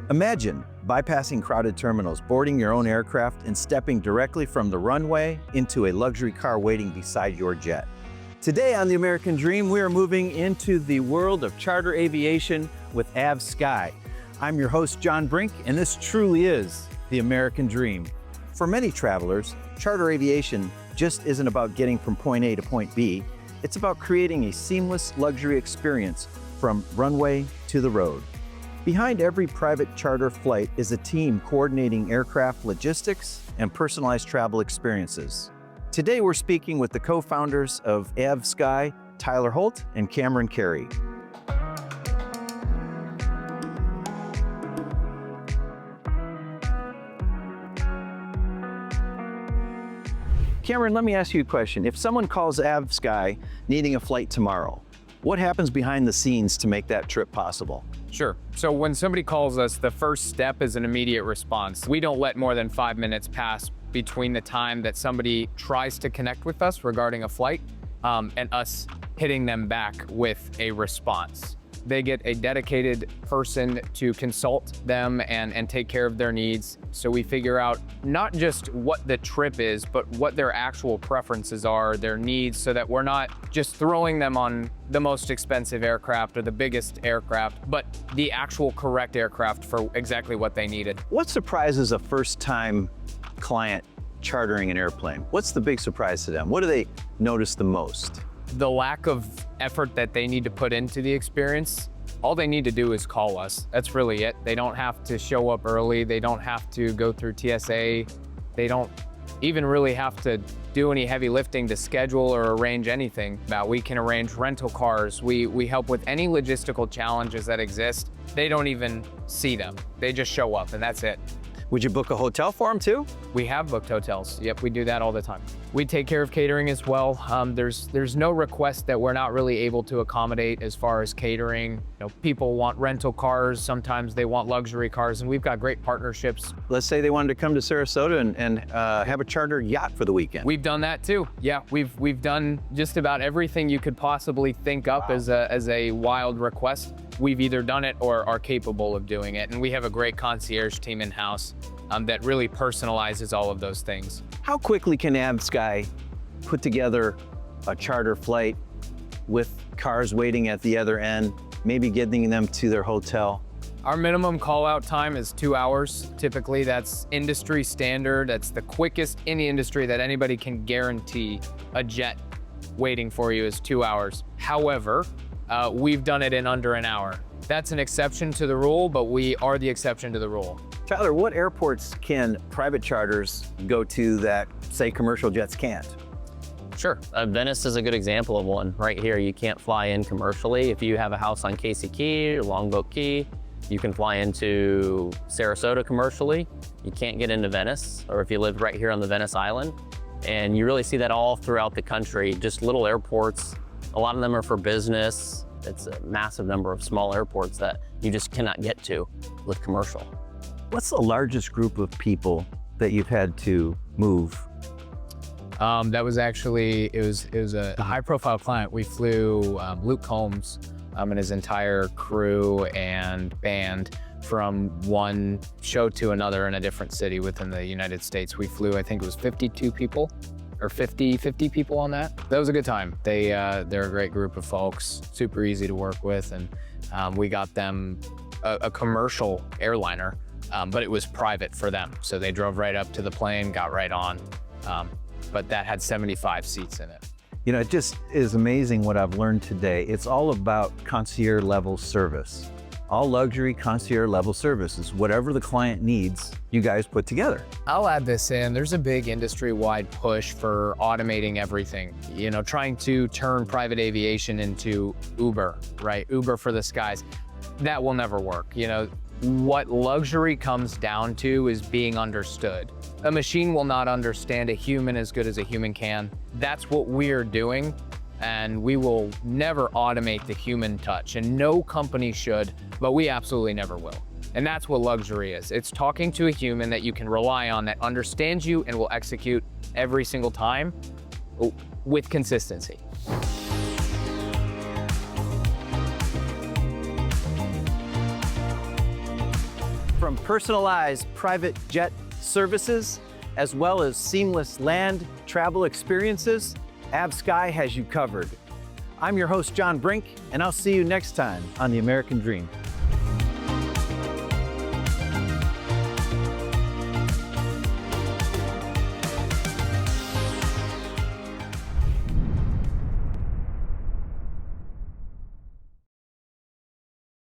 Imagine bypassing crowded terminals, boarding your own aircraft, and stepping directly from the runway into a luxury car waiting beside your jet. Today on The American Dream, we are moving into the world of charter aviation with AvSky. I'm your host, John Brink, and this truly is the American Dream. For many travelers, charter aviation just isn't about getting from point A to point B. It's about creating a seamless luxury experience from runway to the road. Behind every private charter flight is a team coordinating aircraft logistics and personalized travel experiences. Today, we're speaking with the co-founders of AvSky, Tyler Holt and Cameron Carey. Cameron, let me ask you a question. If someone calls AvSky needing a flight tomorrow, what happens behind the scenes to make that trip possible? Sure. So when somebody calls us, the first step is an immediate response. We don't let more than 5 minutes pass between the time that somebody tries to connect with us regarding a flight and us hitting them back with a response. They get a dedicated person to consult them and take care of their needs. So we figure out not just what the trip is, but what their actual preferences are, their needs, so that we're not just throwing them on the most expensive aircraft or the biggest aircraft, but the actual correct aircraft for exactly what they needed. What surprises a first-time client chartering an airplane? What's the big surprise to them? What do they notice the most? The lack of effort that they need to put into the experience. All they need to do is call us. That's really it. They don't have to show up early. They don't have to go through TSA. They don't even really have to do any heavy lifting to schedule or arrange anything. We can arrange rental cars. We help with any logistical challenges that exist. They don't even see them. They just show up and that's it. Would you book a hotel for them too? We have booked hotels. Yep, we do that all the time. We take care of catering as well. There's no request that we're not really able to accommodate as far as catering. You know, people want rental cars. Sometimes they want luxury cars, and we've got great partnerships. Let's say they wanted to come to Sarasota and have a charter yacht for the weekend. We've done that too. Yeah, we've done just about everything you could possibly think up as a wild request. We've either done it or are capable of doing it, and we have a great concierge team in-house that really personalizes all of those things. How quickly can AvSky put together a charter flight with cars waiting at the other end, maybe getting them to their hotel? Our minimum call-out time is 2 hours. Typically, that's industry standard. That's the quickest in the industry that anybody can guarantee a jet waiting for you is 2 hours. However, we've done it in under an hour. That's an exception to the rule, but we are the exception to the rule. Tyler, what airports can private charters go to that, say, commercial jets can't? Sure. Venice is a good example of one. Right here, you can't fly in commercially. If you have a house on Casey Key or Longboat Key, you can fly into Sarasota commercially. You can't get into Venice, or if you live right here on the Venice Island. And you really see that all throughout the country, just little airports. A lot of them are for business. It's a massive number of small airports that you just cannot get to with commercial. What's the largest group of people that you've had to move? That was actually, it was a high-profile client. We flew Luke Combs and his entire crew and band from one show to another in a different city within the United States. We flew, I think it was 52 people. Or 50 people on that. That was a good time. They're a great group of folks, super easy to work with, and we got them a commercial airliner, but it was private for them. So they drove right up to the plane, got right on, but that had 75 seats in it. You know, it just is amazing what I've learned today. It's all about concierge level service. All luxury concierge level services, whatever the client needs, you guys put together. I'll add this in, there's a big industry-wide push for automating everything. You know, trying to turn private aviation into Uber, right? Uber for the skies. That will never work. You know, what luxury comes down to is being understood. A machine will not understand a human as good as a human can. That's what we're doing. And we will never automate the human touch, and no company should, but we absolutely never will. And that's what luxury is. It's talking to a human that you can rely on, that understands you and will execute every single time with consistency. From personalized private jet services, as well as seamless land travel experiences, AvSky has you covered. I'm your host, John Brink, and I'll see you next time on The American Dream.